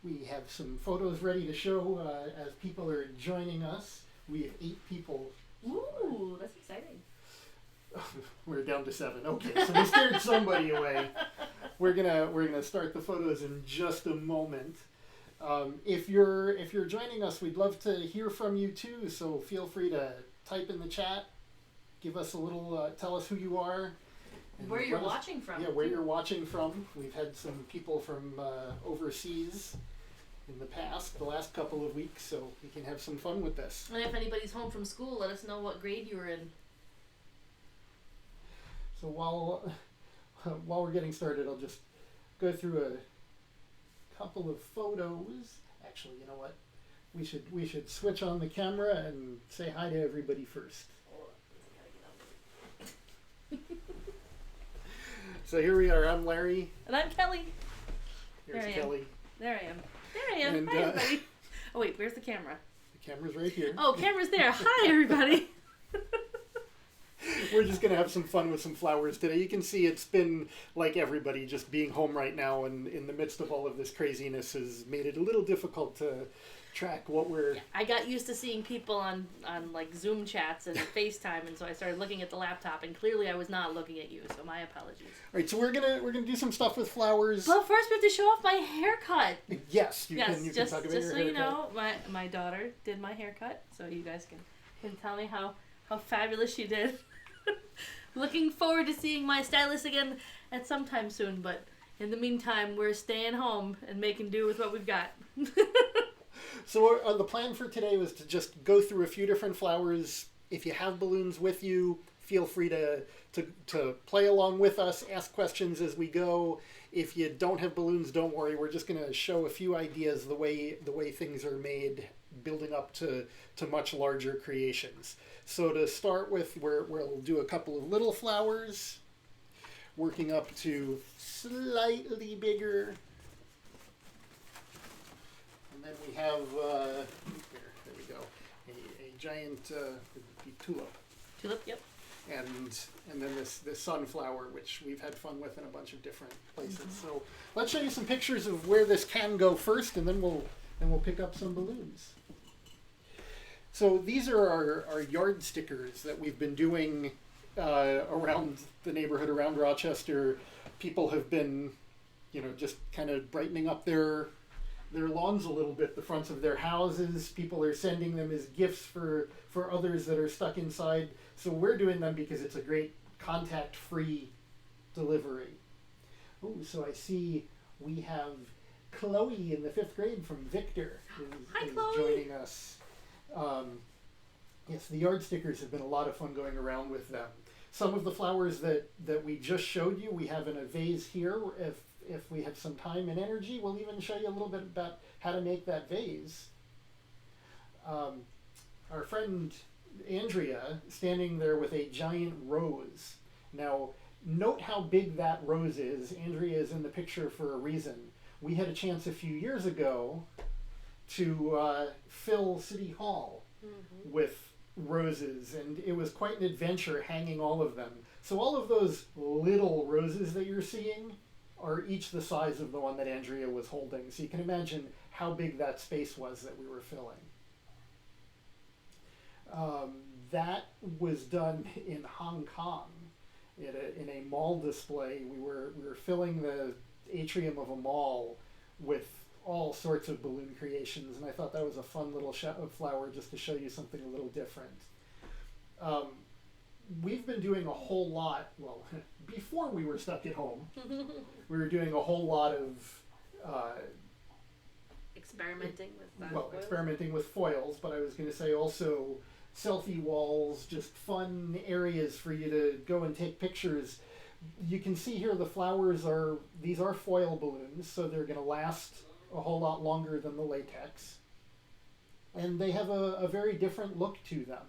We have some photos ready to show as people are joining us. We have 8 people. Ooh, that's exciting. We're down to 7. Okay, so we scared somebody away. We're gonna start the photos in just a moment. If you're joining us, we'd love to hear from you too. So feel free to type in the chat, give us a little, tell us who you are, and where you're watching from. Yeah, where you're watching from. We've had some people from overseas in the last couple of weeks, so we can have some fun with this. And if anybody's home from school, let us know what grade you were in. So while we're getting started, I'll just go through a couple of photos. Actually, you know what? We should switch on the camera and say hi to everybody first. So here we are. I'm Larry. And I'm Kelly. Here's Kelly. There I am. There I am. And, hi, everybody. Oh, wait, where's the camera? The camera's right here. Oh, camera's there. Hi, everybody. We're just going to have some fun with some flowers today. You can see it's been like everybody just being home right now, and in the midst of all of this craziness has made it a little difficult to track what we're... Yeah, I got used to seeing people on like Zoom chats and FaceTime, and so I started looking at the laptop, and clearly I was not looking at you, so my apologies. All right, so we're gonna do some stuff with flowers. But first we have to show off my haircut. Yes, you can talk about your just haircut. so you know, my daughter did my haircut, so you guys can tell me how fabulous she did. Looking forward to seeing my stylist again at some time soon, but in the meantime, we're staying home and making do with what we've got. So the plan for today was to just go through a few different flowers. If you have balloons with you, feel free to play along with us, ask questions as we go. If you don't have balloons, don't worry. We're just going to show a few ideas the way things are made, building up to much larger creations. So to start with, we'll do a couple of little flowers, working up to slightly bigger. And then we have, there we go, a giant tulip. Tulip, yep. And then this sunflower, which we've had fun with in a bunch of different places. Mm-hmm. So let's show you some pictures of where this can go first, and then we'll pick up some balloons. So these are our yard stickers that we've been doing around the neighborhood, around Rochester. People have been, just kind of brightening up their lawns a little bit, the fronts of their houses. People are sending them as gifts for others that are stuck inside. So we're doing them because it's a great contact-free delivery. Oh, so I see we have Chloe in the 5th grade from Victor is joining us. Yes, the yard stickers have been a lot of fun going around with them. Some of the flowers that we just showed you, we have in a vase here. If we have some time and energy, we'll even show you a little bit about how to make that vase. Our friend Andrea standing there with a giant rose. Now, note how big that rose is. Andrea is in the picture for a reason. We had a chance a few years ago to fill City Hall with roses, and it was quite an adventure hanging all of them. So all of those little roses that you're seeing are each the size of the one that Andrea was holding. So you can imagine how big that space was that we were filling. That was done in Hong Kong in a mall display. We were filling the atrium of a mall with all sorts of balloon creations, and I thought that was a fun little flower just to show you something a little different. We've been doing a whole lot, well, before we were stuck at home, we were doing a whole lot of experimenting with foils. Experimenting with foils, but I was going to say also selfie walls, just fun areas for you to go and take pictures. You can see here the flowers these are foil balloons, so they're going to last a whole lot longer than the latex. And they have a very different look to them.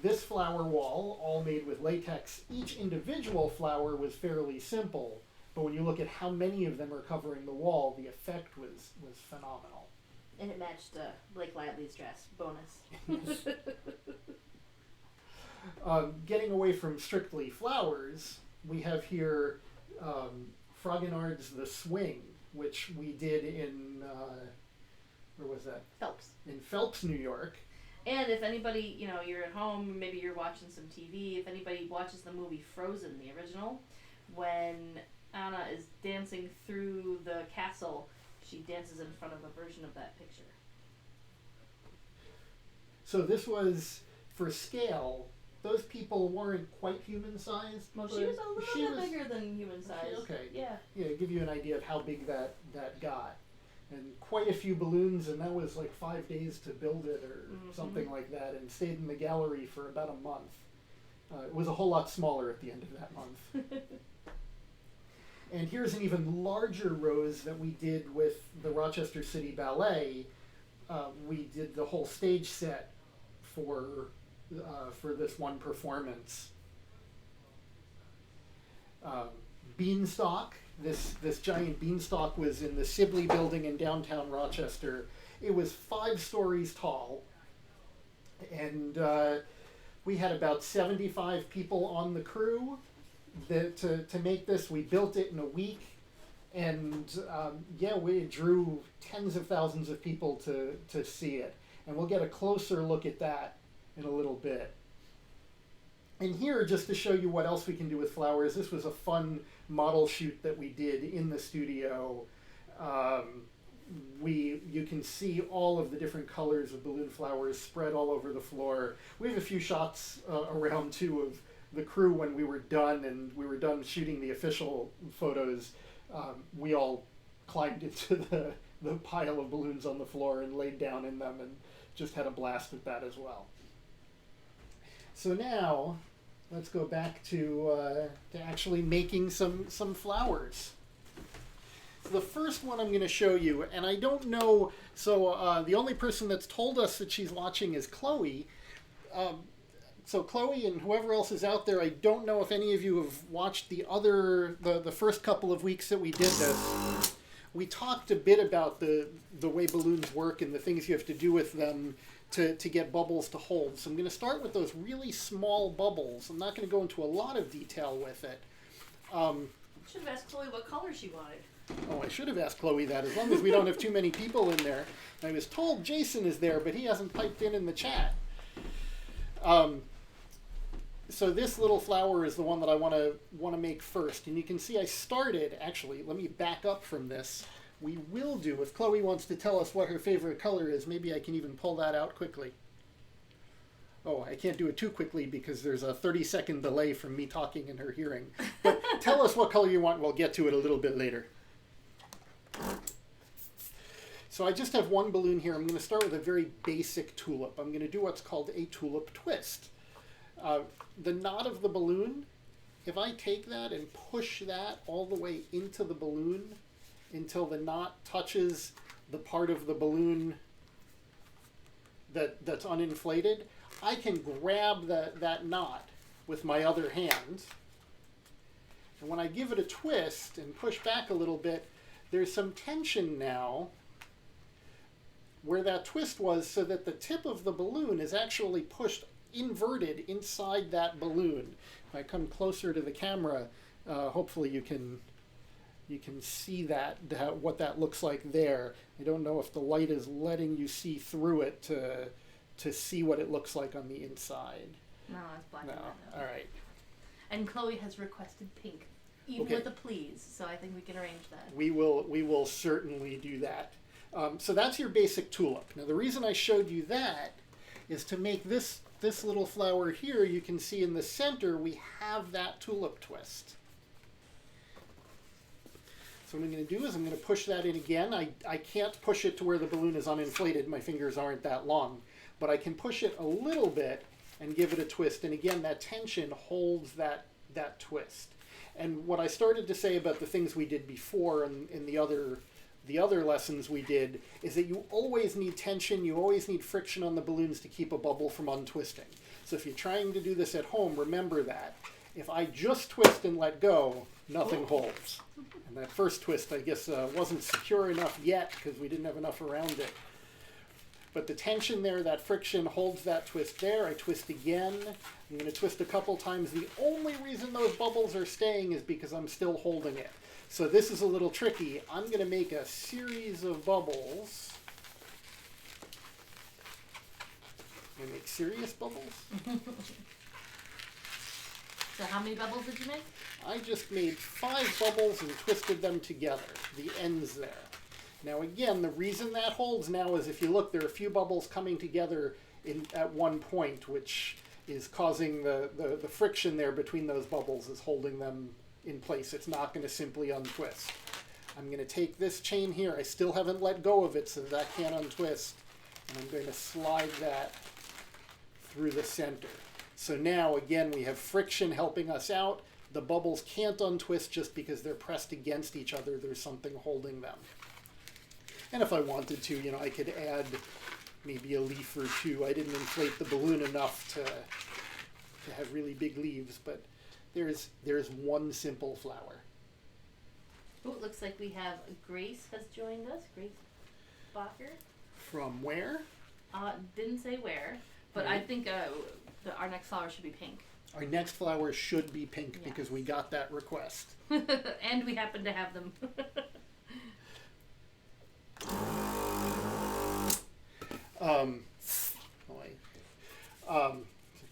This flower wall, all made with latex, each individual flower was fairly simple, but when you look at how many of them are covering the wall, the effect was phenomenal. And it matched Blake Lively's dress. Bonus. Getting away from strictly flowers, we have here Fragonard's The Swing, which we did in, where was that? Phelps. In Phelps, New York. And if anybody, you're at home, maybe you're watching some TV, if anybody watches the movie Frozen, the original, when Anna is dancing through the castle, she dances in front of a version of that picture. So this was, for scale, those people weren't quite human-sized. Well, she was a little bit bigger than human size. Okay. Yeah. Yeah, give you an idea of how big that got. And quite a few balloons, and that was like 5 days to build it or something like that, and stayed in the gallery for about a month. It was a whole lot smaller at the end of that month. And here's an even larger rose that we did with the Rochester City Ballet. We did the whole stage set for this one performance. Beanstalk. This giant beanstalk was in the Sibley Building in downtown Rochester. It was 5 stories tall, and we had about 75 people on the crew to make this. We built it in a week, and we drew tens of thousands of people to see it. And we'll get a closer look at that in a little bit. And here, just to show you what else we can do with flowers, this was a fun model shoot that we did in the studio. You can see all of the different colors of balloon flowers spread all over the floor. We have a few shots around too of the crew when we were done, and we were done shooting the official photos. We all climbed into the pile of balloons on the floor and laid down in them and just had a blast with that as well. So now, let's go back to actually making some flowers. The first one I'm going to show you, and I don't know, so the only person that's told us that she's watching is Chloe. So Chloe and whoever else is out there, I don't know if any of you have watched the first couple of weeks that we did this. We talked a bit about the way balloons work and the things you have to do with them to get bubbles to hold. So I'm going to start with those really small bubbles. I'm not going to go into a lot of detail with it. Should have asked Chloe what color she wanted. Oh, I should have asked Chloe that, as long as we don't have too many people in there. I was told Jason is there, but he hasn't piped in the chat. So this little flower is the one that I want to make first. And you can see I started, actually, let me back up from this. We will do, if Chloe wants to tell us what her favorite color is, maybe I can even pull that out quickly. Oh, I can't do it too quickly because there's a 30-second delay from me talking and her hearing. But tell us what color you want, we'll get to it a little bit later. So I just have one balloon here. I'm going to start with a very basic tulip. I'm going to do what's called a tulip twist. The knot of the balloon, if I take that and push that all the way into the balloon until the knot touches the part of the balloon that's uninflated, I can grab that knot with my other hand. And when I give it a twist and push back a little bit, there's some tension now where that twist was, so that the tip of the balloon is actually pushed inverted inside that balloon. If I come closer to the camera, hopefully you can see what that looks like there. I don't know if the light is letting you see through it to see what it looks like on the inside. No, it's black. No, all right. And Chloe has requested pink, even with a please. So I think we can arrange that. We will certainly do that. So that's your basic tulip. Now the reason I showed you that is to make this little flower here. You can see in the center we have that tulip twist. So what I'm going to do is I'm going to push that in again. I can't push it to where the balloon is uninflated. My fingers aren't that long. But I can push it a little bit and give it a twist. And again, that tension holds that twist. And what I started to say about the things we did before in the other lessons we did is that you always need tension, you always need friction on the balloons to keep a bubble from untwisting. So if you're trying to do this at home, remember that. If I just twist and let go, nothing holds. And that first twist, I guess, wasn't secure enough yet because we didn't have enough around it. But the tension there, that friction, holds that twist there. I twist again. I'm going to twist a couple times. The only reason those bubbles are staying is because I'm still holding it. So this is a little tricky. I'm going to make a series of bubbles. I'm going to make serious bubbles. So how many bubbles did you make? I just made 5 bubbles and twisted them together, the ends there. Now again, the reason that holds now is if you look, there are a few bubbles coming together at one point, which is causing the friction there between those bubbles is holding them in place. It's not going to simply untwist. I'm going to take this chain here. I still haven't let go of it so that can't untwist. And I'm going to slide that through the center. So now, again, we have friction helping us out. The bubbles can't untwist just because they're pressed against each other. There's something holding them. And if I wanted to, you know, I could add maybe a leaf or two. I didn't inflate the balloon enough to have really big leaves, but there's one simple flower. Oh, it looks like we have Grace has joined us. Grace Bacher. From where? Didn't say where, but Right. I think our next flower should be pink. Our next flower should be pink Yes. because we got that request. And we happen to have them.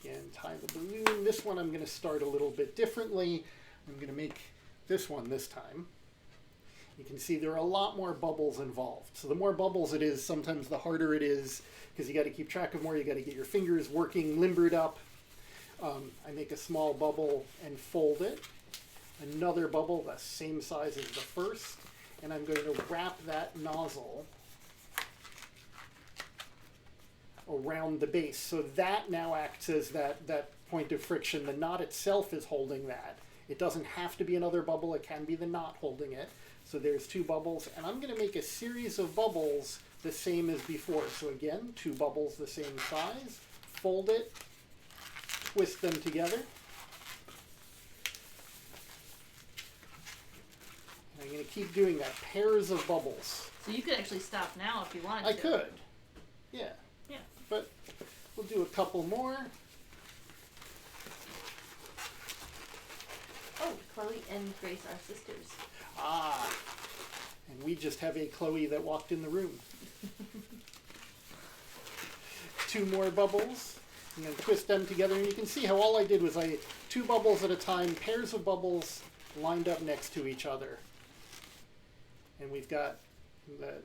Again, tie the balloon. This one I'm going to start a little bit differently. I'm going to make this one this time. You can see there are a lot more bubbles involved. So the more bubbles it is, sometimes the harder it is because you got to keep track of more. You got to get your fingers working, limbered up. I make a small bubble and fold it. Another bubble the same size as the first. And I'm going to wrap that nozzle around the base. So that now acts as that point of friction. The knot itself is holding that. It doesn't have to be another bubble. It can be the knot holding it. So there's 2 bubbles. And I'm going to make a series of bubbles the same as before. So again, 2 bubbles the same size. Fold it. Twist them together. And I'm going to keep doing that. Pairs of bubbles. So you could actually stop now if you wanted to. I could. Yeah. Yeah. But we'll do a couple more. Oh, Chloe and Grace are sisters. Ah. And we just have a Chloe that walked in the room. 2 more bubbles. And then twist them together. And you can see how all I did was 2 bubbles at a time, pairs of bubbles lined up next to each other. And we've got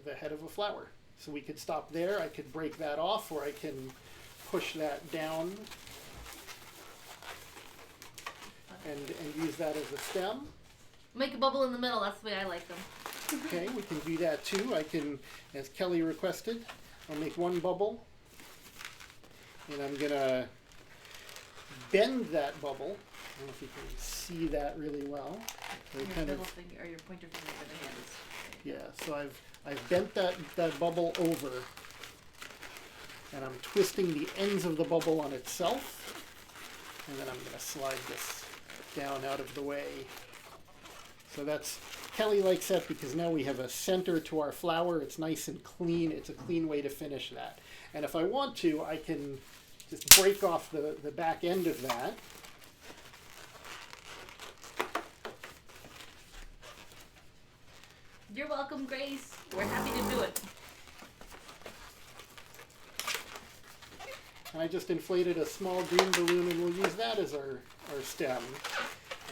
the head of a flower. So we could stop there. I could break that off, or I can push that down and use that as a stem. Make a bubble in the middle. That's the way I like them. Okay, we can do that too. I can, as Kelly requested, I'll make 1 bubble. And I'm going to bend that bubble. I don't know if you can see that really well. Your middle finger or your pointer finger in the hand is. Yeah, so I've bent that bubble over, and I'm twisting the ends of the bubble on itself, and then I'm going to slide this down out of the way. So that's, Kelly likes that because now we have a center to our flower. It's nice and clean. It's a clean way to finish that. And if I want to, I can just break off the back end of that. You're welcome, Grace. We're happy to do it. And I just inflated a small green balloon, and we'll use that as our stem.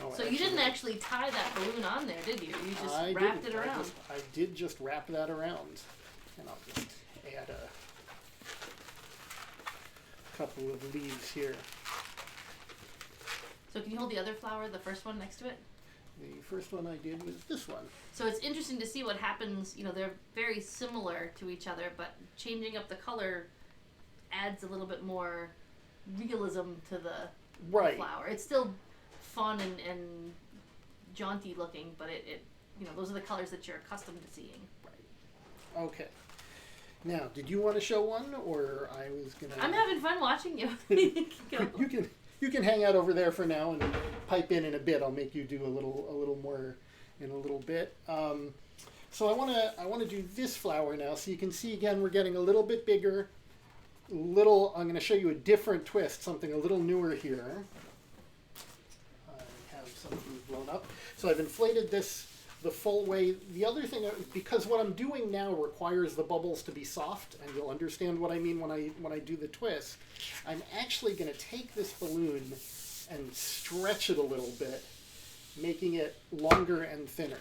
Oh, So you didn't actually tie that balloon on there, did you? You just I wrapped didn't. it around. I did just wrap that around. And I'll just add a couple of leaves here. So can you hold the other flower, the first one next to it? The first one I did was this one. So it's interesting to see what happens. You know, they're very similar to each other, but changing up the color adds a little bit more realism to the Right. flower. It's still fun and jaunty looking, but it you know, those are the colors that you're accustomed to seeing. Right. Okay. Now, did you want to show one, or I was gonna? I'm having fun watching you. Go. You can hang out over there for now and pipe in a bit. I'll make you do a little more in a little bit. So I want to do this flower now. So you can see again we're getting a little bit bigger. I'm going to show you a different twist, something a little newer here. I have something blown up. So I've inflated the the full way. The other thing, because what I'm doing now requires the bubbles to be soft, and you'll understand what I mean when I do the twist, I'm actually going to take this balloon and stretch it a little bit, making it longer and thinner.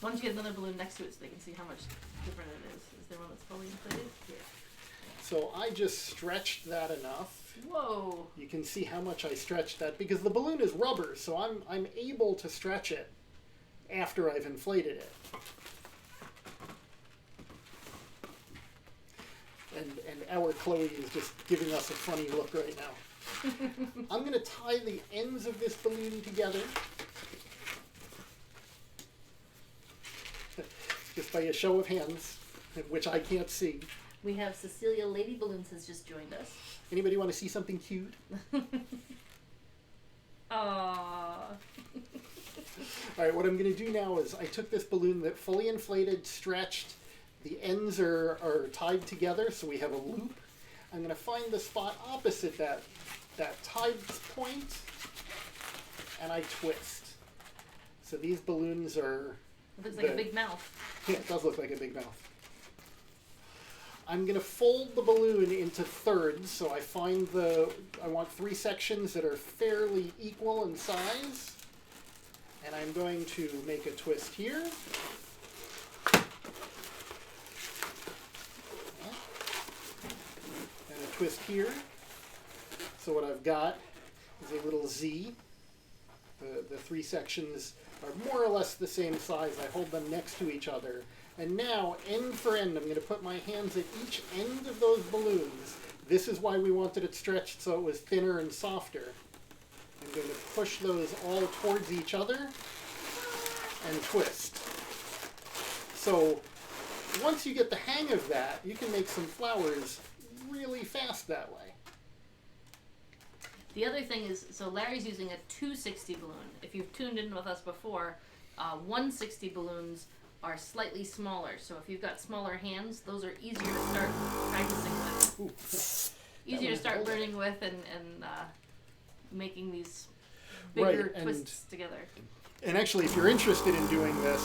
Why don't you get another balloon next to it so they can see how much different it is? Is there one that's fully inflated? Here. So I just stretched that enough. Whoa! You can see how much I stretched that, because the balloon is rubber, so I'm able to stretch it after I've inflated it. And our Chloe is just giving us a funny look right now. I'm going to tie the ends of this balloon together. Just by a show of hands, which I can't see. We have Cecilia Lady Balloons has just joined us. Anybody want to see something cute? Aww. All right, what I'm going to do now is I took this balloon that fully inflated, stretched, the ends are tied together so we have a loop. I'm going to find the spot opposite that tied point, and I twist. So these balloons are... It looks like a big mouth. Yeah, it does look like a big mouth. I'm going to fold the balloon into thirds, so I want 3 sections that are fairly equal in size. And I'm going to make a twist here. And a twist here. So what I've got is a little Z. The 3 sections are more or less the same size. I hold them next to each other. And now, end for end, I'm going to put my hands at each end of those balloons. This is why we wanted it stretched so it was thinner and softer. I'm going to push those all towards each other and twist. So once you get the hang of that, you can make some flowers really fast that way. The other thing is, so Larry's using a 260 balloon. If you've tuned in with us before, 160 balloons are slightly smaller. So if you've got smaller hands, those are easier to start practicing with. Ooh, easier to start learning with and making these bigger twists together. And actually, if you're interested in doing this,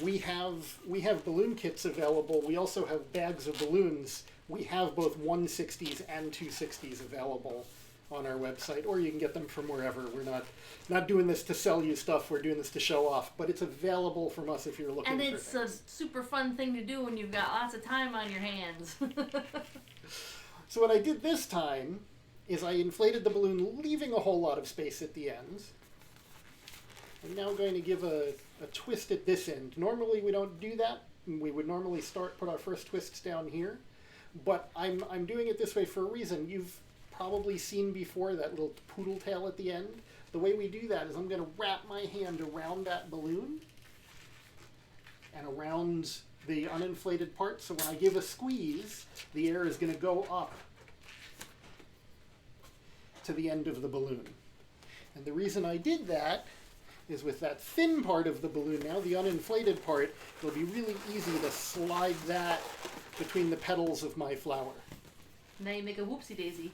we have balloon kits available. We also have bags of balloons. We have both 160s and 260s available on our website, or you can get them from wherever. We're not doing this to sell you stuff. We're doing this to show off, but it's available from us if you're looking for things. And it's a super fun thing to do when you've got lots of time on your hands. So what I did this time is I inflated the balloon, leaving a whole lot of space at the ends. I'm now going to give a twist at this end. Normally we don't do that. We would normally put our first twists down here, but I'm doing it this way for a reason. You've probably seen before that little poodle tail at the end. The way we do that is I'm going to wrap my hand around that balloon and around the uninflated part, so when I give a squeeze, the air is going to go up to the end of the balloon. And the reason I did that is with that thin part of the balloon now, the uninflated part, it'll be really easy to slide that between the petals of my flower. Now you make a whoopsie daisy.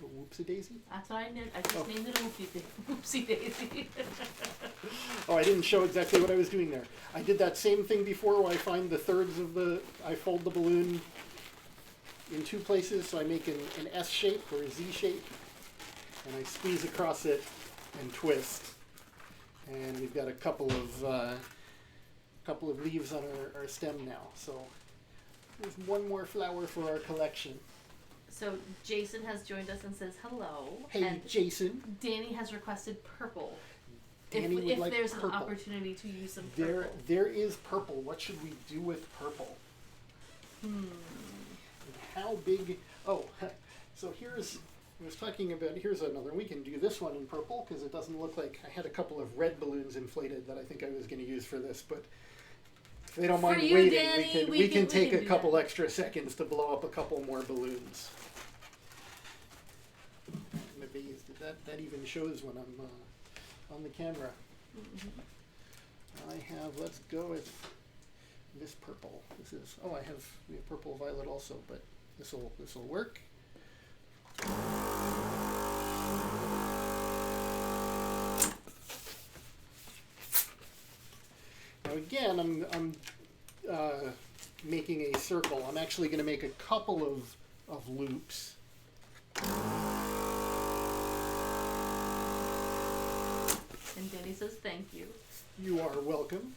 A whoopsie daisy? That's what I did. I just named it a whoopsie daisy. Oh, I didn't show exactly what I was doing there. I did that same thing before where I find the thirds of I fold the balloon in 2 places, so I make an S shape or a Z shape, and I squeeze across it and twist. And we've got a couple of leaves on our stem now. So there's one more flower for our collection. So Jason has joined us and says hello. Hey, and Jason. Danny has requested purple. Danny would if like there's purple. An opportunity to use some purple. There is purple. What should we do with purple? And how big? Oh, so here's another. We can do this one in purple because it doesn't look like I had a couple of red balloons inflated that I think I was going to use for this, but if they don't mind waiting, Danny, we can take a couple extra seconds to blow up a couple more balloons. I'm amazed that even shows when I'm on the camera. Let's go with this purple. We have purple violet also, but this will work. again, I'm making a circle. I'm actually going to make a couple of loops. And Denny says thank you. You are welcome.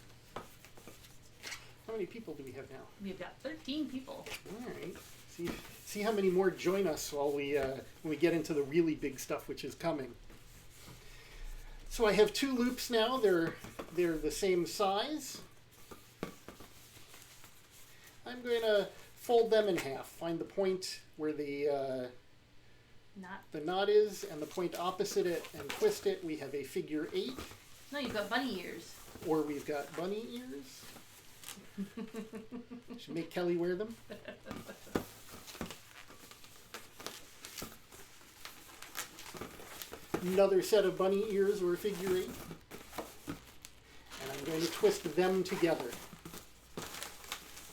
How many people do we have now? We've got 13 people. All right. See how many more join us while when we get into the really big stuff, which is coming. So I have 2 loops now. They're the same size. I'm going to fold them in half. Find the point where the knot is, and the point opposite it, and twist it. We have a figure 8. No, you've got bunny ears. Or we've got bunny ears. Should make Kelly wear them. Another set of bunny ears or figure 8. And I'm going to twist them together.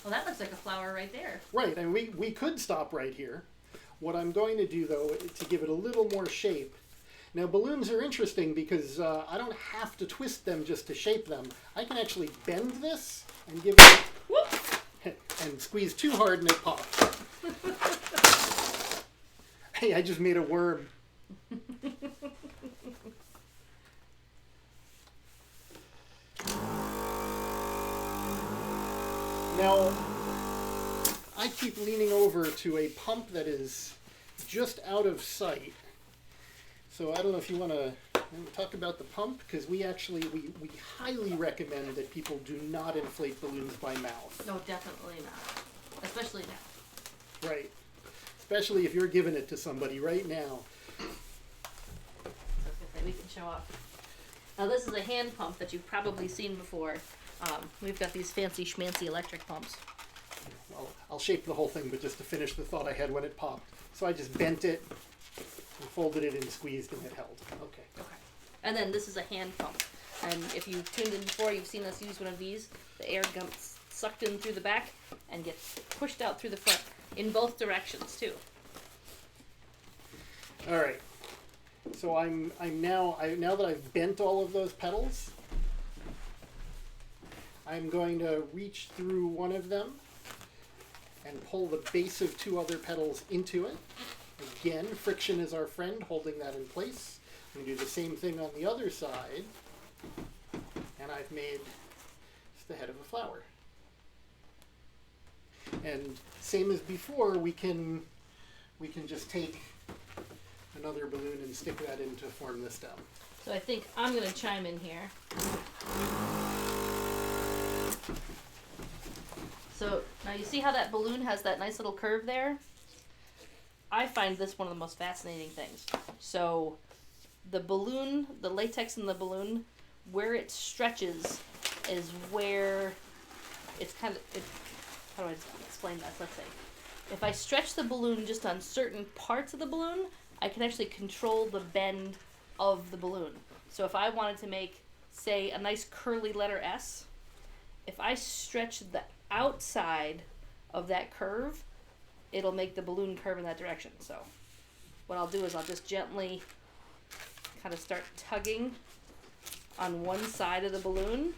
Well, that looks like a flower right there. Right, and we could stop right here. What I'm going to do, though, to give it a little more shape. Now, balloons are interesting because I don't have to twist them just to shape them. I can actually bend this and give it... Whoop! And squeeze too hard and it pops. Hey, I just made a worm. Now, I keep leaning over to a pump that is just out of sight. So I don't know if you want to talk about the pump, because we highly recommend that people do not inflate balloons by mouth. No, definitely not. Especially now. Right. Especially if you're giving it to somebody right now. I was going to say, we can show off. Now this is a hand pump that you've probably seen before. We've got these fancy schmancy electric pumps. Well, I'll shape the whole thing, but just to finish the thought I had when it popped. So I just bent it, and folded it and squeezed, and it held. Okay. Okay. And then this is a hand pump. And if you've tuned in before, you've seen us use one of these. The air gets sucked in through the back and gets pushed out through the front in both directions too. All right. So I'm now that I've bent all of those petals, I'm going to reach through one of them and pull the base of 2 other petals into it. Again, friction is our friend, holding that in place. I'm going to do the same thing on the other side, and I've made the head of a flower. And same as before, we can just take another balloon and stick that in to form the stem. So I think I'm going to chime in here. So now you see how that balloon has that nice little curve there? I find this one of the most fascinating things. So the balloon, the latex in the balloon, where it stretches is where it's kind of, how do I explain that? Let's say, if I stretch the balloon just on certain parts of the balloon, I can actually control the bend of the balloon. So if I wanted to make, say, a nice curly letter S, if I stretch the outside of that curve, it'll make the balloon curve in that direction. So what I'll do is I'll just gently kind of start tugging on one side of the balloon.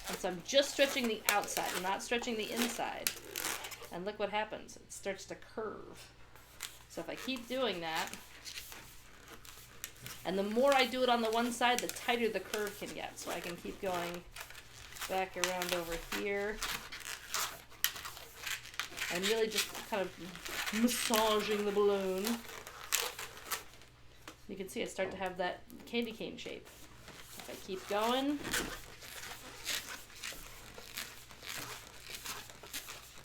And so I'm just stretching the outside, I'm not stretching the inside. And look what happens. It starts to curve. So if I keep doing that, and the more I do it on the one side, the tighter the curve can get. So I can keep going back around over here. And really just kind of massaging the balloon. You can see I start to have that candy cane shape. If I keep going,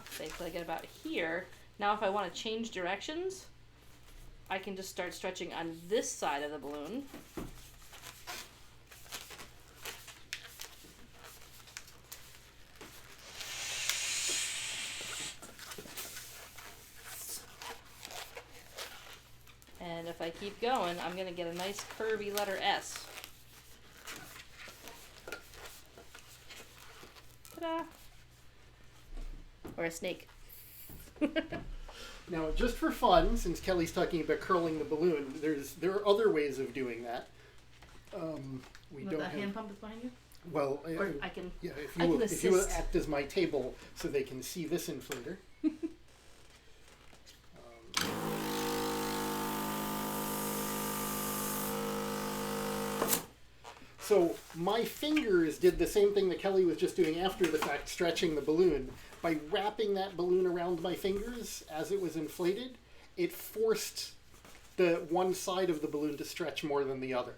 say till I get about here. Now if I want to change directions, I can just start stretching on this side of the balloon. And if I keep going, I'm going to get a nice curvy letter S. Ta-da! Or a snake. Now, just for fun, since Kelly's talking about curling the balloon, there are other ways of doing that. We With don't the have, hand pump is behind you? well, Or I can... yeah, if I you, can if you assist. act as my table so they can see this inflator. So my fingers did the same thing that Kelly was just doing after the fact, stretching the balloon. By wrapping that balloon around my fingers as it was inflated, it forced the one side of the balloon to stretch more than the other.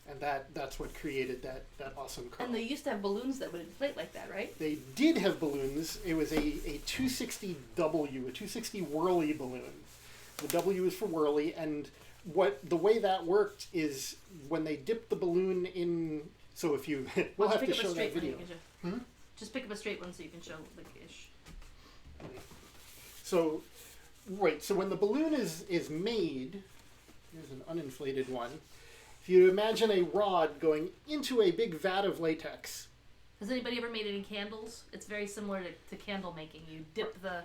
And that's what created that awesome curl. And they used to have balloons that would inflate like that, right? They did have balloons. It was a 260W, a 260 whirly balloon. The W is for whirly, and the way that worked is when they dipped the balloon in. So if you, we'll have to show that video. Just pick up a straight one so you can show the ish. So, right. So when the balloon is made, here's an uninflated one. If you imagine a rod going into a big vat of latex. Has anybody ever made any candles? It's very similar to candle making. You dip the.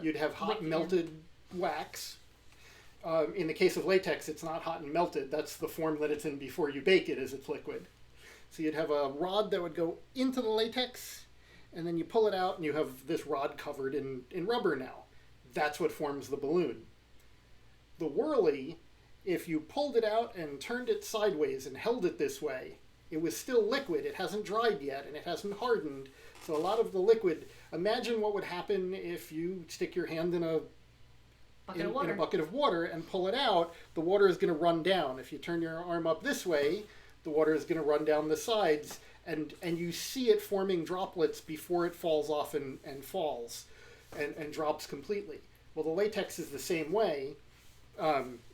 You'd have hot wick melted wax. In the case of latex, it's not hot and melted. That's the form that it's in before you bake it, as it's liquid. So you'd have a rod that would go into the latex, and then you pull it out, and you have this rod covered in rubber now. That's what forms the balloon. The whirly, if you pulled it out and turned it sideways and held it this way, it was still liquid. It hasn't dried yet, and it hasn't hardened. So a lot of the liquid, imagine what would happen if you stick your hand in a bucket of water and pull it out. The water is going to run down. If you turn your arm up this way, the water is going to run down the sides, and you see it forming droplets before it falls off and falls and drops completely. Well, the latex is the same way.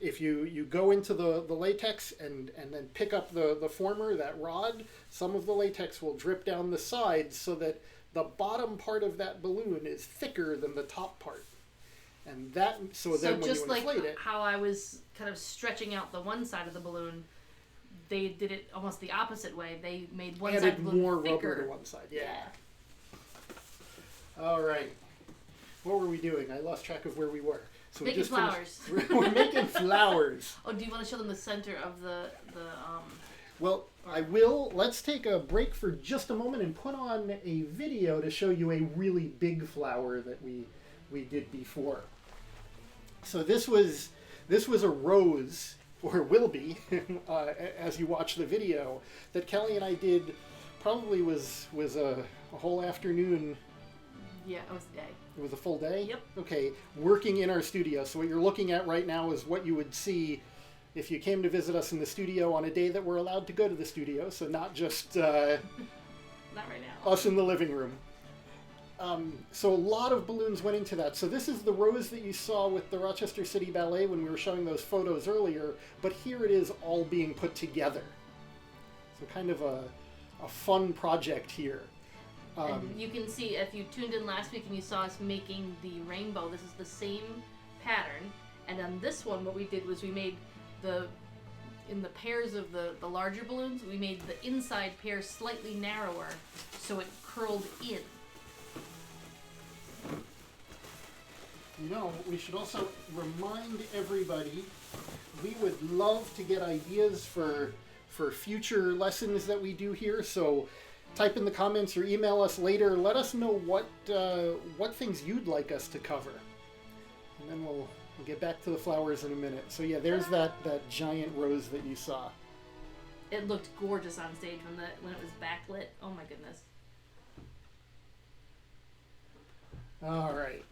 If you go into the latex and then pick up the former, that rod, some of the latex will drip down the sides so that the bottom part of that balloon is thicker than the top part. And so then when you inflate like it... how I was kind of stretching out the one side of the balloon, they did it almost the opposite way. They made one side of the balloon more thicker. Rubber to one side, yeah. All right. What were we doing? I lost track of where we were. So making flowers. We're making flowers. Oh, do you want to show them the center of the Well, I will. Let's take a break for just a moment and put on a video to show you a really big flower that we did before. So this was a rose, or will be, as you watch the video, that Kelly and I did. Probably was a whole afternoon. Yeah, it was a day. It was a full day? Yep. Okay, working in our studio. So what you're looking at right now is what you would see if you came to visit us in the studio on a day that we're allowed to go to the studio. So not just not right now. Us in the living room. So a lot of balloons went into that. So this is the rose that you saw with the Rochester City Ballet when we were showing those photos earlier. But here it is all being put together. So kind of a fun project here. And you can see, if you tuned in last week and you saw us making the rainbow, this is the same pattern. And on this one, what we did was we made in the pairs of the larger balloons, we made the inside pair slightly narrower so it curled in. You know, we should also remind everybody, we would love to get ideas for future lessons that we do here. So type in the comments or email us later. Let us know what things you'd like us to cover. And then we'll get back to the flowers in a minute. So yeah, there's that giant rose that you saw. It looked gorgeous on stage when it was backlit. Oh my goodness. All right.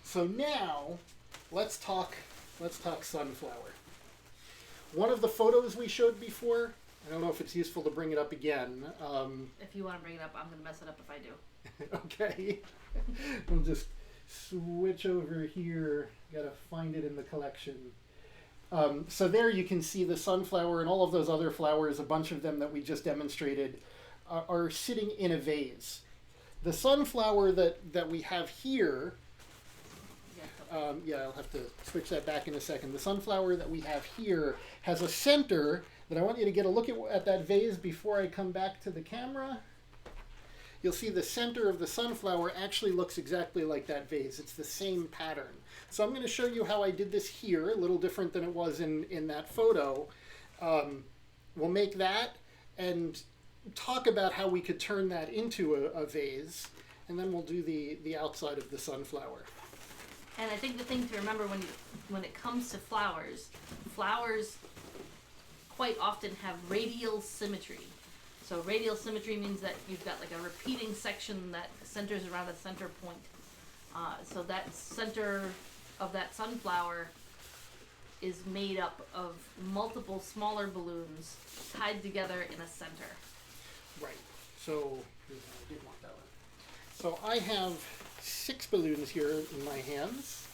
So now, let's talk sunflower. One of the photos we showed before, I don't know if it's useful to bring it up again. If you want to bring it up, I'm going to mess it up if I do. Okay. We'll just switch over here. Got to find it in the collection. So there you can see the sunflower and all of those other flowers, a bunch of them that we just demonstrated, are sitting in a vase. The sunflower that we have here, I'll have to switch that back in a second. The sunflower that we have here has a center that I want you to get a look at that vase before I come back to the camera. You'll see the center of the sunflower actually looks exactly like that vase. It's the same pattern. So I'm going to show you how I did this here, a little different than it was in that photo. we'll make that and talk about how we could turn that into a vase, and then we'll do the outside of the sunflower. And I think the thing to remember when it comes to flowers quite often have radial symmetry. So radial symmetry means that you've got like a repeating section that centers around a center point. So that center of that sunflower is made up of multiple smaller balloons tied together in a center. Right. So I did want that one. So I have 6 balloons here in my hands,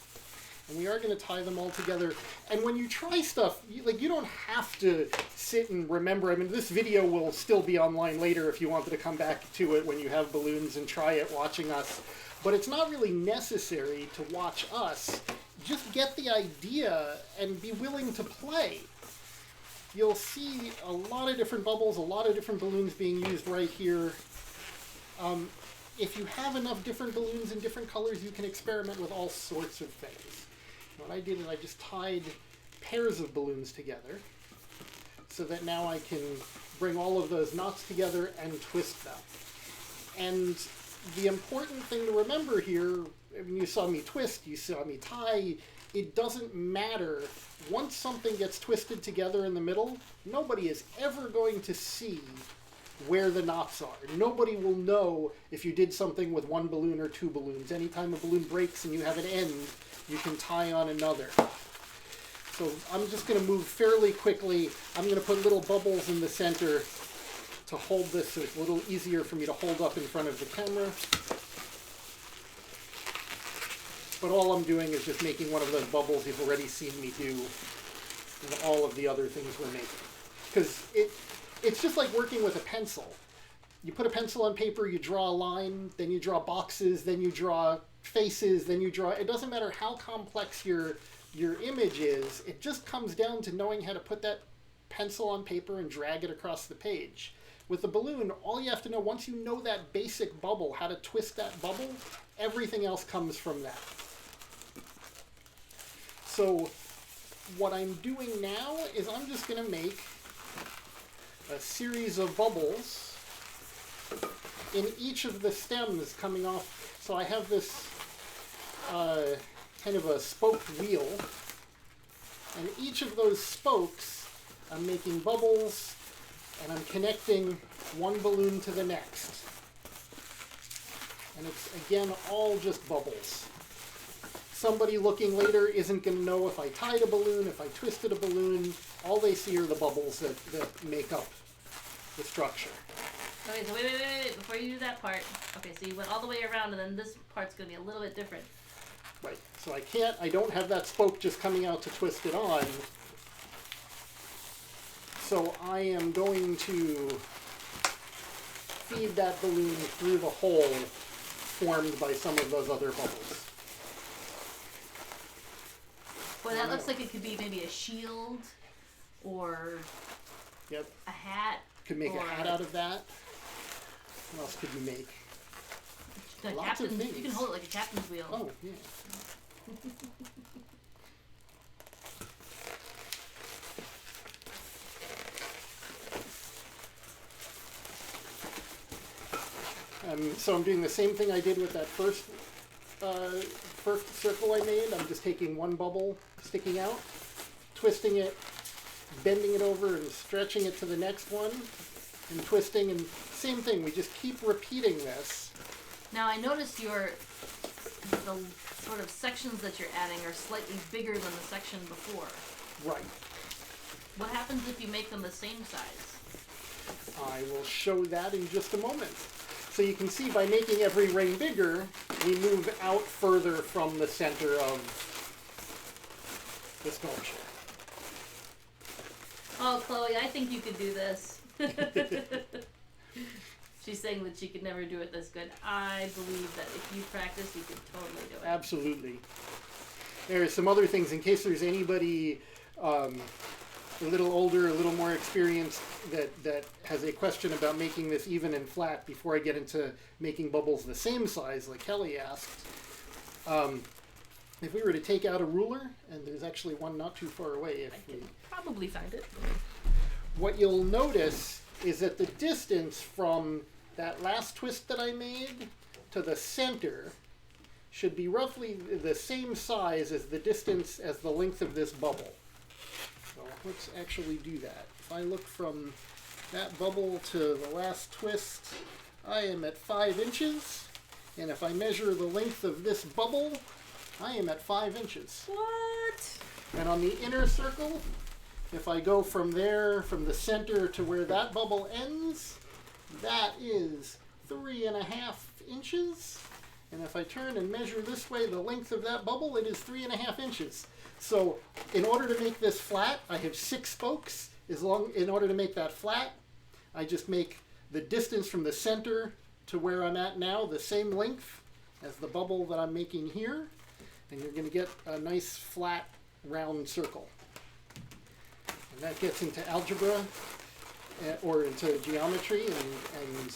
and we are going to tie them all together. And when you try stuff, you don't have to sit and remember. I mean, this video will still be online later if you wanted to come back to it when you have balloons and try it watching us. But it's not really necessary to watch us. Just get the idea and be willing to play. You'll see a lot of different bubbles, a lot of different balloons being used right here. If you have enough different balloons in different colors, you can experiment with all sorts of things. What I did is I just tied pairs of balloons together so that now I can bring all of those knots together and twist them. And the important thing to remember here, when you saw me twist, you saw me tie, it doesn't matter. Once something gets twisted together in the middle, nobody is ever going to see where the knots are. Nobody will know if you did something with 1 balloon or 2 balloons. Anytime a balloon breaks and you have an end, you can tie on another. So I'm just going to move fairly quickly. I'm going to put little bubbles in the center to hold this so it's a little easier for me to hold up in front of the camera. But all I'm doing is just making one of those bubbles you've already seen me do in all of the other things we're making. Because it's just like working with a pencil. You put a pencil on paper, you draw a line, then you draw boxes, then you draw faces, then you draw... It doesn't matter how complex your image is, it just comes down to knowing how to put that pencil on paper and drag it across the page. With the balloon, all you have to know, once you know that basic bubble, how to twist that bubble, everything else comes from that. So what I'm doing now is I'm just going to make a series of bubbles in each of the stems coming off. So I have this kind of a spoked wheel, and each of those spokes I'm making bubbles, and I'm connecting one balloon to the next. And it's, again, all just bubbles. Somebody looking later isn't going to know if I tied a balloon, if I twisted a balloon. All they see are the bubbles that make up the structure. Okay, so wait, before you do that part. Okay, so you went all the way around, and then this part's going to be a little bit different. Right, so I don't have that spoke just coming out to twist it on. So I am going to feed that balloon through the hole formed by some of those other bubbles. Well, that looks like it could be maybe a shield or a hat. Could make a hat out of that. What else could you make? Lots of things. You can hold it like a captain's wheel. Oh, yeah. So I'm doing the same thing I did with that first circle I made. I'm just taking one bubble, sticking out, twisting it, bending it over and stretching it to the next one, and twisting, and same thing. We just keep repeating this. Now I noticed the sort of sections that you're adding are slightly bigger than the section before. Right. What happens if you make them the same size? I will show that in just a moment. So you can see by making every ring bigger, we move out further from the center of the sculpture. Oh, Chloe, I think you could do this. She's saying that she could never do it this good. I believe that if you practice, you could totally do it. Absolutely. There are some other things, in case there's anybody a little older, a little more experienced, that has a question about making this even and flat before I get into making bubbles the same size, like Kelly asked. If we were to take out a ruler, and there's actually one not too far away. I can probably find it. what you'll notice is that the distance from that last twist that I made to the center should be roughly the same size as the distance as the length of this bubble. So let's actually do that. If I look from that bubble to the last twist, I am at 5 inches. And if I measure the length of this bubble, I am at 5 inches. What? And on the inner circle, if I go from there, from the center to where that bubble ends, that is 3.5 inches. And if I turn and measure this way, the length of that bubble, it is 3.5 inches. So in order to make this flat, I have 6 spokes. In order to make that flat, I just make the distance from the center to where I'm at now the same length as the bubble that I'm making here. And you're going to get a nice flat round circle. And that gets into algebra or into geometry and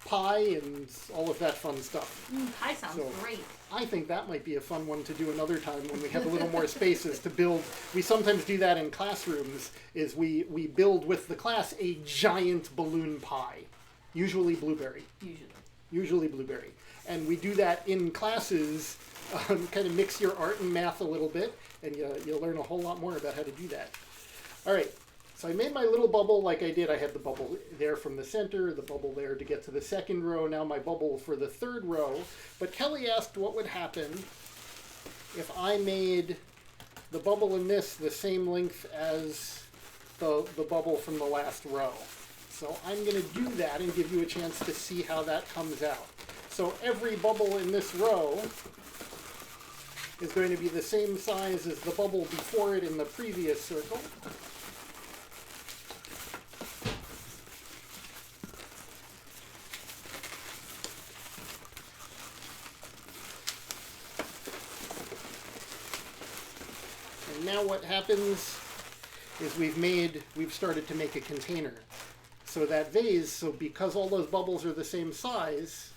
pi and all of that fun stuff. Pi sounds great. I think that might be a fun one to do another time when we have a little more spaces to build. We sometimes do that in classrooms, is we build with the class a giant balloon pie, usually blueberry. Usually blueberry. And we do that in classes, kind of mix your art and math a little bit, and you'll learn a whole lot more about how to do that. All right. So I made my little bubble like I did. I had the bubble there from the center, the bubble there to get to the second row, now my bubble for the third row. But Kelly asked what would happen if I made the bubble in this the same length as the bubble from the last row. So I'm going to do that and give you a chance to see how that comes out. So every bubble in this row is going to be the same size as the bubble before it in the previous circle. Now what happens is we've started to make a container. So that vase, so because all those bubbles are the same size,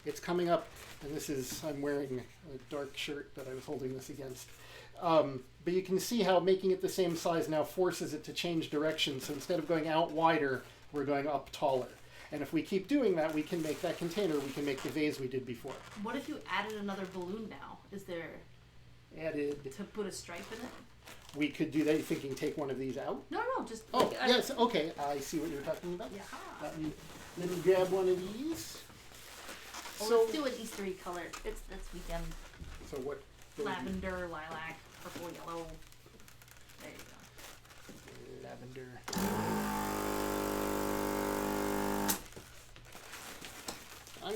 it's coming up, and I'm wearing a dark shirt that I was holding this against. But you can see how making it the same size now forces it to change direction. So instead of going out wider, we're going up taller. And if we keep doing that, we can make that container, we can make the vase we did before. What if you added another balloon now? Is there... Added... To put a stripe in it? We could do that. You're thinking take one of these out? No, just... Oh, yes, okay. I see what you're talking about. Yeah. Let me grab one of these. Well, let's do an Easter egg color. It's this weekend. So what? Lavender, lilac, purple, yellow. There you go. Lavender.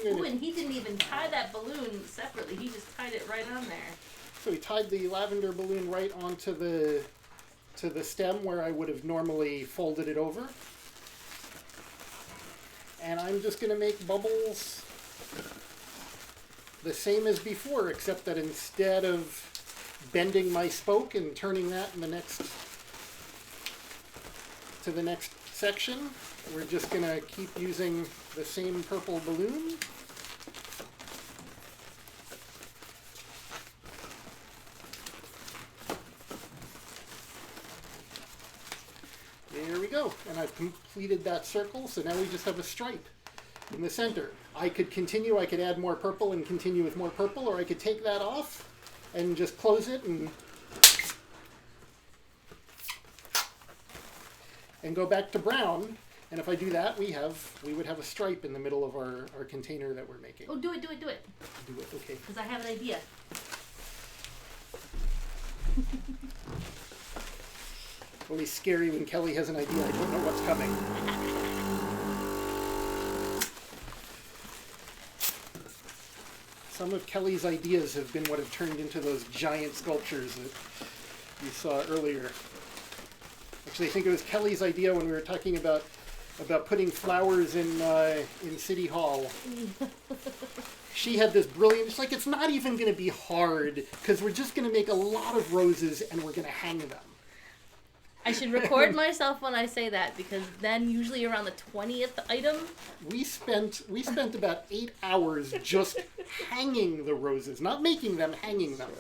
Ooh, and he didn't even tie that balloon separately. He just tied it right on there. So we tied the lavender balloon right onto the stem where I would have normally folded it over. And I'm just going to make bubbles the same as before, except that instead of bending my spoke and turning that in to the next section, we're just going to keep using the same purple balloon. There we go, and I've completed that circle, so now we just have a stripe in the center. I could continue, I could add more purple and continue with more purple, or I could take that off and just close it and go back to brown. And if I do that, we would have a stripe in the middle of our container that we're making. Oh, do it. Do it, okay. Because I have an idea. Always scary when Kelly has an idea. I don't know what's coming. Some of Kelly's ideas have been what have turned into those giant sculptures that you saw earlier. Actually, I think it was Kelly's idea when we were talking about putting flowers in City Hall. She had this brilliant, it's like, it's not even going to be hard because we're just going to make a lot of roses and we're going to hang them. I should record myself when I say that, because then usually around the 20th item... We spent about 8 hours just hanging the roses, not making them, hanging them.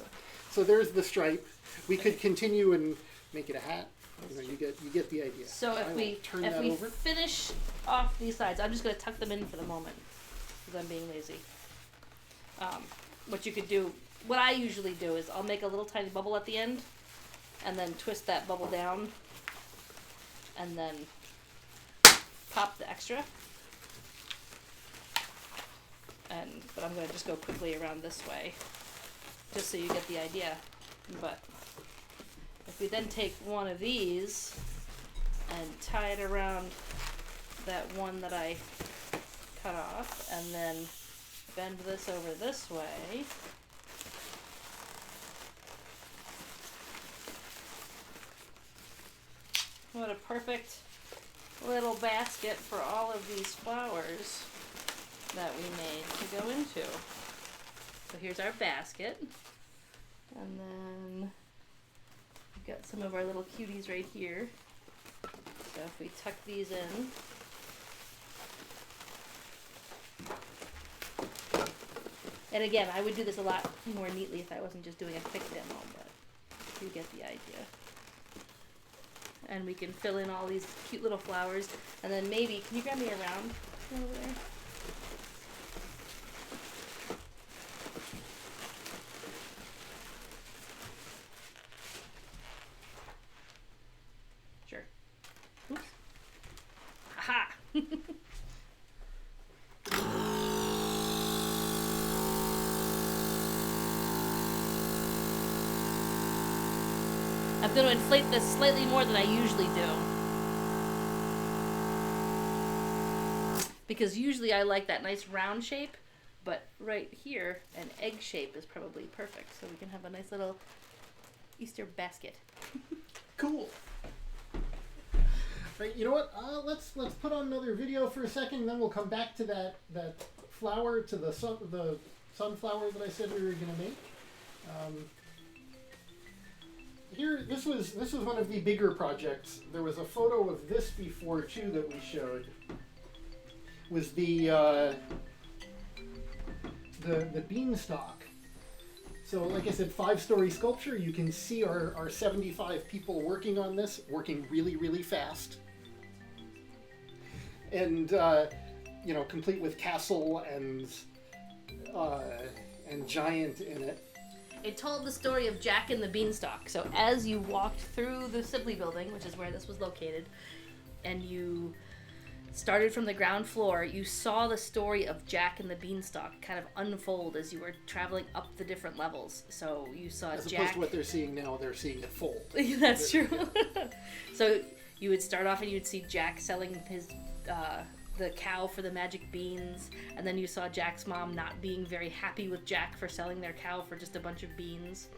So there's the stripe. We could continue and make it a hat. You get the idea. So I if will we turn that over. finish off these sides, I'm just going to tuck them in for the moment because I'm being lazy. What you could do, what I usually do is I'll make a little tiny bubble at the end and then twist that bubble down and then pop the extra. But I'm going to just go quickly around this way just so you get the idea. But if we then take one of these and tie it around that one that I cut off and then bend this over this way. What a perfect little basket for all of these flowers that we made to go into. So here's our basket. And then we've got some of our little cuties right here. So if we tuck these in. And again, I would do this a lot more neatly if I wasn't just doing a quick demo, but you get the idea. And we can fill in all these cute little flowers. And then maybe, can you grab me around over there? Sure. Oops. Aha! I'm going to inflate this slightly more than I usually do. Because usually I like that nice round shape, but right here, an egg shape is probably perfect. So we can have a nice little Easter basket. Cool. Right, you know what? Let's put on another video for a second, and then we'll come back to that flower, to the sunflower that I said we were going to make. Here, this was one of the bigger projects. There was a photo of this before too that we showed. Was the beanstalk. So, like I said, 5-story sculpture. You can see our 75 people working on this, working really, really fast, and complete with castle and giant in it. It told the story of Jack and the Beanstalk. So as you walked through the Sibley building, which is where this was located, and you started from the ground floor, you saw the story of Jack and the Beanstalk kind of unfold as you were traveling up the different levels. So you saw As Jack... opposed to what they're seeing now, they're seeing it fold. That's true. So you would start off and you'd see Jack selling his... the cow for the magic beans, and then you saw Jack's mom not being very happy with Jack for selling their cow for just a bunch of beans.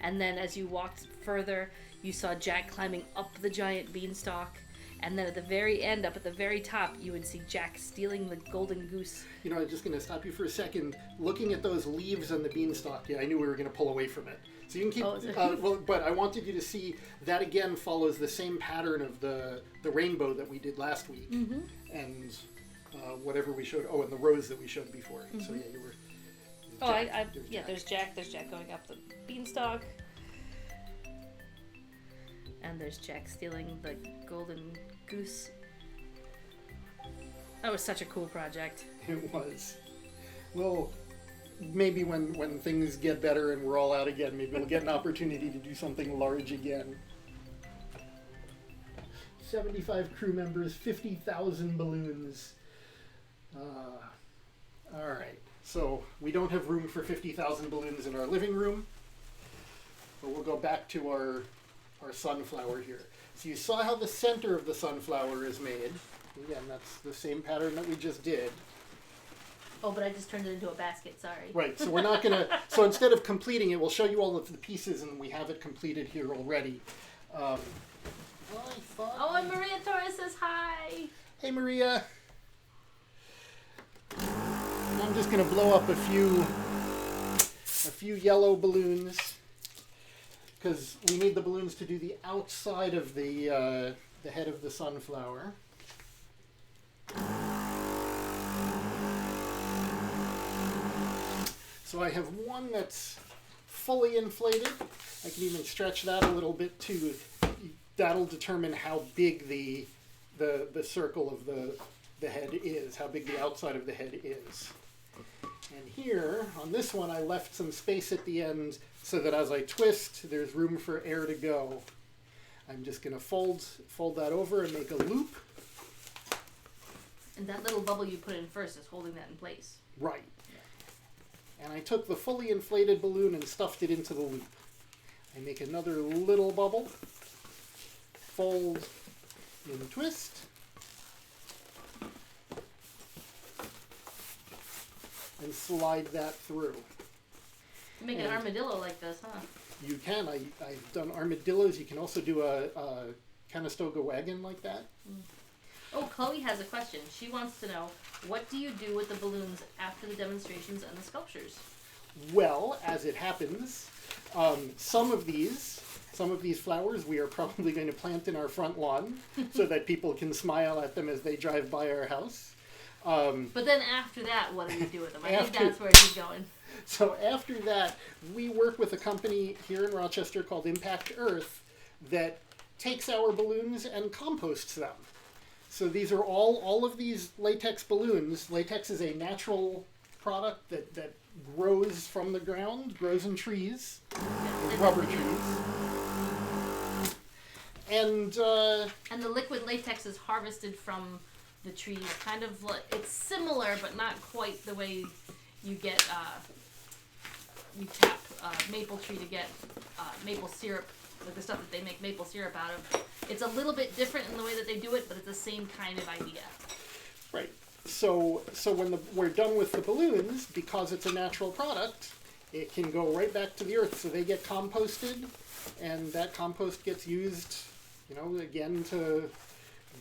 And then as you walked further, you saw Jack climbing up the giant beanstalk, and then at the very end, up at the very top, you would see Jack stealing the golden goose. You know, I'm just going to stop you for a second. Looking at those leaves on the beanstalk, I knew we were going to pull away from it. So you can keep, but I wanted you to see that again follows the same pattern of the rainbow that we did last week. Mm-hmm. And whatever we showed, and the rose that we showed before. Mm-hmm. So yeah, you were... There's Jack going up the beanstalk. And there's Jack stealing the golden goose. That was such a cool project. It was. Well, maybe when things get better and we're all out again, maybe we'll get an opportunity to do something large again. 75 crew members, 50,000 balloons. All right. So we don't have room for 50,000 balloons in our living room, but we'll go back to our sunflower here. So you saw how the center of the sunflower is made. Again, that's the same pattern that we just did. Oh, but I just turned it into a basket, sorry. Right, so we're not going to... So instead of completing it, we'll show you all of the pieces, and we have it completed here already. And Maria Torres says hi! Hey, Maria! And I'm just going to blow up a few yellow balloons, because we need the balloons to do the outside of the head of the sunflower. So I have one that's fully inflated. I can even stretch that a little bit too. that'll determine how big the circle of the head is, how big the outside of the head is. And here, on this one, I left some space at the end so that as I twist, there's room for air to go. I'm just going to fold that over and make a loop. And that little bubble you put in first is holding that in place. Right. And I took the fully inflated balloon and stuffed it into the loop. I make another little bubble, fold and twist. And slide that through. You make an armadillo like this, huh? You can. I've done armadillos. You can also do a Conestoga wagon like that. Oh, Chloe has a question. She wants to know, what do you do with the balloons after the demonstrations and the sculptures? Well, as it happens, some of these flowers we are probably going to plant in our front lawn so that people can smile at them as they drive by our house. But then after that, what do you do with them? I think that's where he's going. So after that, we work with a company here in Rochester called Impact Earth that takes our balloons and composts them. So these are all of these latex balloons. Latex is a natural product that grows from the ground, grows in trees, rubber trees. And the liquid latex is harvested from the trees, kind of like, it's similar but not quite the way you get you tap maple tree to get maple syrup, like the stuff that they make maple syrup out of. It's a little bit different in the way that they do it, but it's the same kind of idea. Right. So when we're done with the balloons, because it's a natural product, it can go right back to the earth. So they get composted, and that compost gets used, again to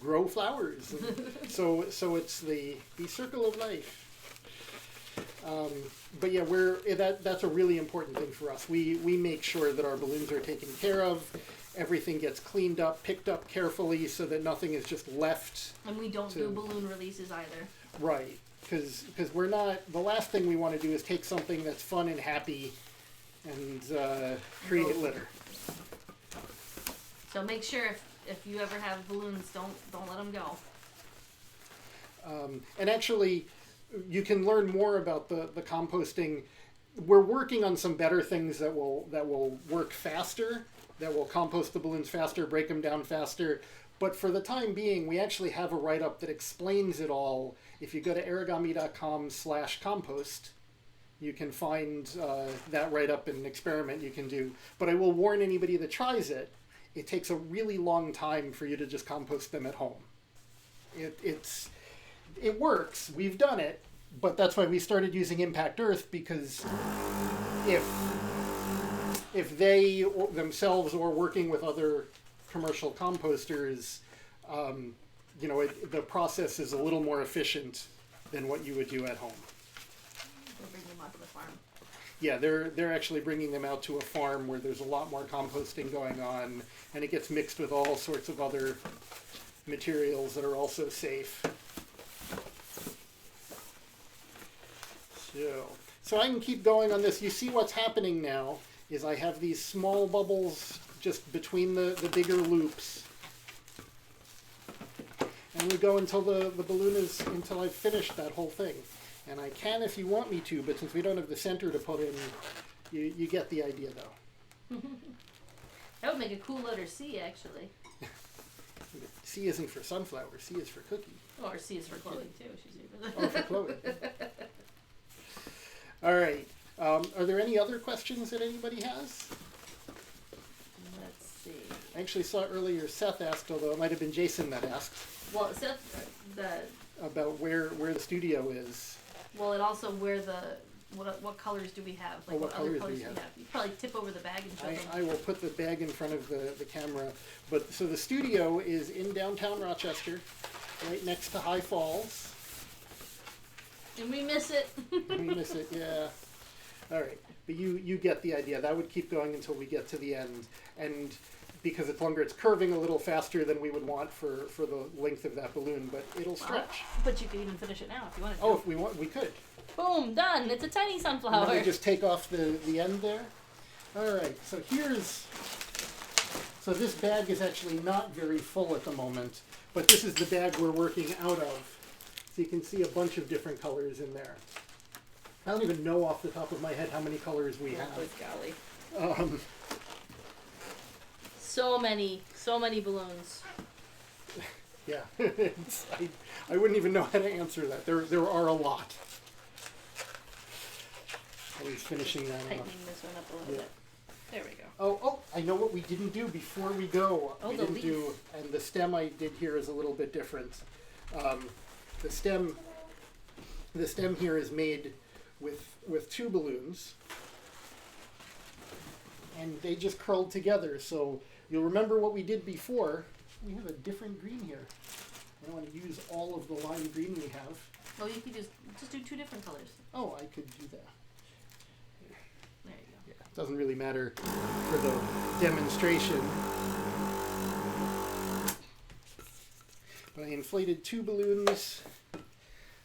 grow flowers. And so it's the circle of life. But yeah, that's a really important thing for us. We make sure that our balloons are taken care of. Everything gets cleaned up, picked up carefully so that nothing is just left. And we don't do balloon releases either. Right, because we're not, the last thing we want to do is take something that's fun and happy and create litter. So make sure if you ever have balloons, don't let them go. And actually, you can learn more about the composting. We're working on some better things that will work faster, that will compost the balloons faster, break them down faster. But for the time being, we actually have a write-up that explains it all. If you go to airigami.com/compost, you can find that write-up and an experiment you can do. But I will warn anybody that tries it, it takes a really long time for you to just compost them at home. It works. We've done it, but that's why we started using Impact Earth, because if they themselves or working with other commercial composters, the process is a little more efficient than what you would do at home. They're bringing them out to the farm. Yeah, they're actually bringing them out to a farm where there's a lot more composting going on, and it gets mixed with all sorts of other materials that are also safe. So I can keep going on this. You see what's happening now is I have these small bubbles just between the bigger loops. And we go until until I've finished that whole thing. And I can if you want me to, but since we don't have the center to put in, you get the idea though. That would make a cool letter C, actually. C isn't for sunflower, C is for cookie. Or C is for Chloe, too. Oh, for Chloe. All right. Are there any other questions that anybody has? Let's see. I actually saw earlier Seth asked, although it might have been Jason that asked. Well, Seth, about where the studio is. Well, and also what colors do we have? Like what other colors do we have? You probably tip over the bag and show them. I will put the bag in front of the camera. But so the studio is in downtown Rochester, right next to High Falls. And we miss it. We miss it, yeah. All right, but you get the idea. That would keep going until we get to the end, and because it's longer, it's curving a little faster than we would want for the length of that balloon, but it'll stretch. But you could even finish it now if you wanted to. Oh, if we want, we could. Boom, done. It's a tiny sunflower. Now we just take off the end there. All right, so here's So this bag is actually not very full at the moment, but this is the bag we're working out of. So you can see a bunch of different colors in there. I don't even know off the top of my head how many colors we have. Golly. So many balloons. Yeah, I wouldn't even know how to answer that. There are a lot. I was finishing that Tightening off. this one up a little bit. There we go. Oh, I know what we didn't do before we go. Oh, we the didn't leaf. do, and the stem I did here is a little bit different. The stem here is made with two balloons, and they just curled together. So you'll remember what we did before. We have a different green here. I don't want to use all of the lime green we have. Well, you could just do two different colors. Oh, I could do that. There you go. Yeah, it doesn't really matter for the demonstration. But I inflated two balloons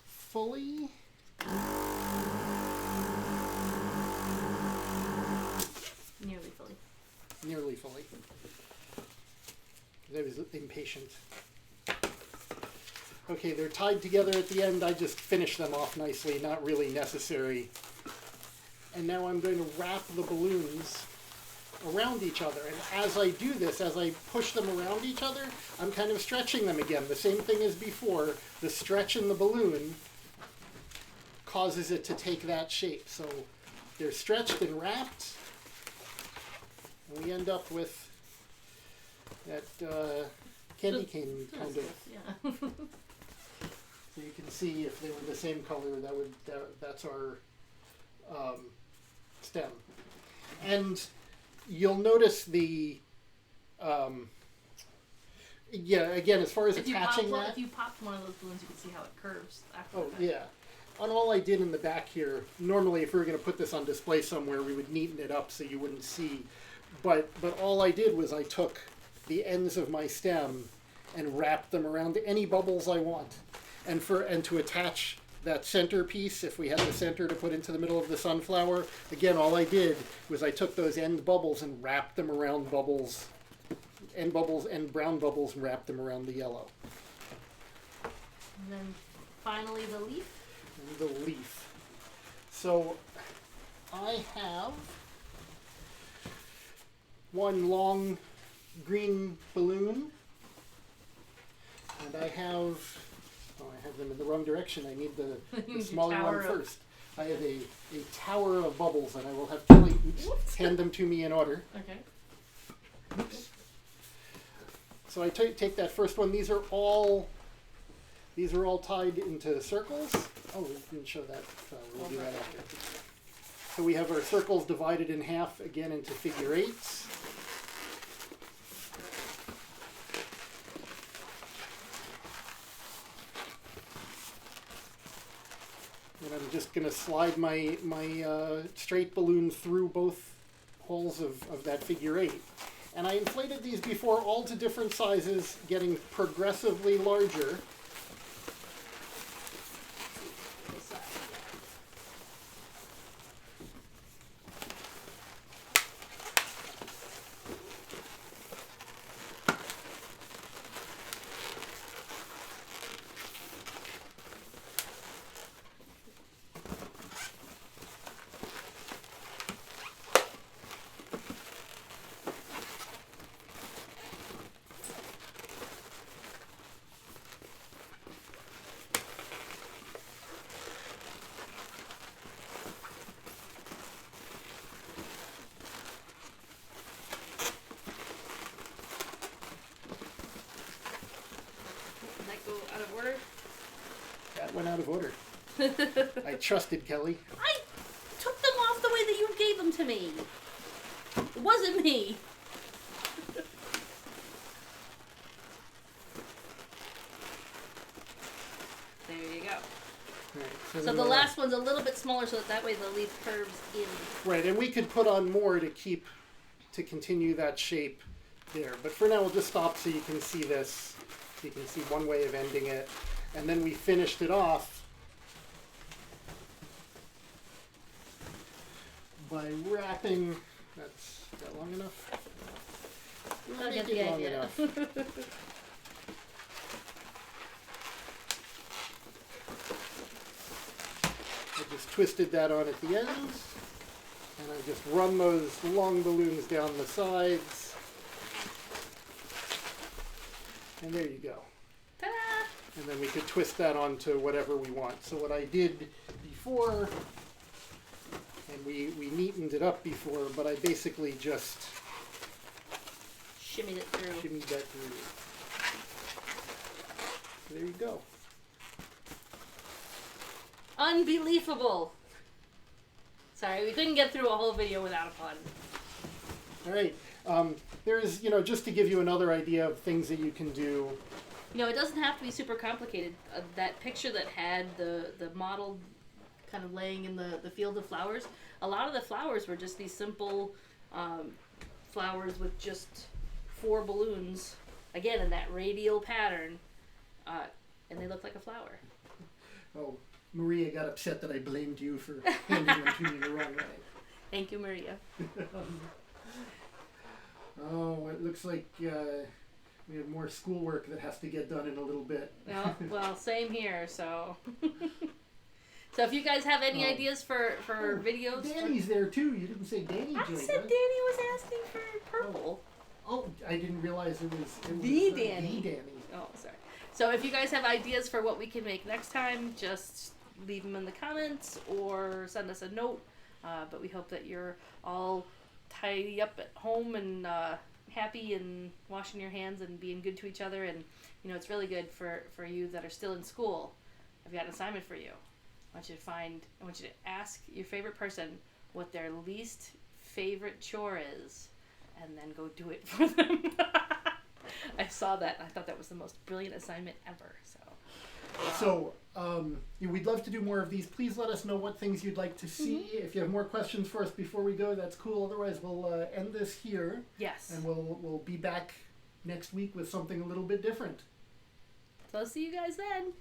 fully. Nearly fully. Nearly fully. I was impatient. Okay, they're tied together at the end. I just finished them off nicely, not really necessary. And now I'm going to wrap the balloons around each other. And as I do this, as I push them around each other, I'm kind of stretching them again. The same thing as before. The stretch in the balloon causes it to take that shape. So they're stretched and wrapped. And we end up with that candy cane kind of. Yeah. So you can see if they were the same color, that's our stem. And you'll notice the again, as far as attaching that. If you popped one of those balloons, you can see how it curves after. Oh yeah. On all I did in the back here, normally if we were going to put this on display somewhere, we would neaten it up so you wouldn't see. But all I did was I took the ends of my stem and wrapped them around any bubbles I want. And to attach that center piece, if we had the center to put into the middle of the sunflower, again, all I did was I took those end bubbles and wrapped them around bubbles, end bubbles and brown bubbles, and wrapped them around the yellow. And then finally the leaf. And the leaf. So I have one long green balloon, and I have them in the wrong direction. I need the smaller one first. I have a tower of bubbles, and I will have Kelly hand them to me in order. Okay. Oops. So I take that first one. These are all tied into circles. Oh, we didn't show that. We'll do that after. So we have our circles divided in half again into figure eights. And I'm just going to slide my straight balloon through both holes of that figure eight. And I inflated these before, all to different sizes, getting progressively larger. That went out of order. I trusted Kelly. I took them off the way that you gave them to me. It wasn't me. There you go. Right, So the last one's a little bit smaller, so that way the leaf curves in. Right, and we could put on more to continue that shape there. But for now, we'll just stop so you can see this. So you can see one way of ending it. And then we finished it off by wrapping, that's that long enough? We'll I'll make get it the long idea. enough. I just twisted that on at the ends, and I just run those long balloons down the sides, and there you go. Ta-da! And then we could twist that onto whatever we want. So what I did before, and we neatened it up before, but I basically just Shimmied it through. shimmied that through. There you go. Unbelievable! Sorry, we couldn't get through a whole video without a pun. All right. There's, just to give you another idea of things that you can do. It doesn't have to be super complicated. That picture that had the model kind of laying in the field of flowers, a lot of the flowers were just these simple flowers with just 4 balloons, again in that radial pattern, and they look like a flower. Oh, Maria got upset that I blamed you for handing them to me the wrong way. Thank you, Maria. Oh, it looks like we have more schoolwork that has to get done in a little bit. Well, same here, so... So if you guys have any ideas for videos... Danny's there too. You didn't say Danny I joined said us. Danny was asking for purple. Oh, I didn't realize it was The Danny. The Danny. Oh, sorry. So if you guys have ideas for what we can make next time, just leave them in the comments or send us a note. But we hope that you're all tidy up at home and happy and washing your hands and being good to each other. And, it's really good for you that are still in school. I've got an assignment for you. I want you to ask your favorite person what their least favorite chore is, and then go do it for them. I saw that. I thought that was the most brilliant assignment ever. So, we'd love to do more of these. Please let us know what things you'd like to see. Mm-hmm. If you have more questions for us before we go, that's cool. Otherwise, we'll end this here. Yes. And we'll be back next week with something a little bit different. So I'll see you guys then.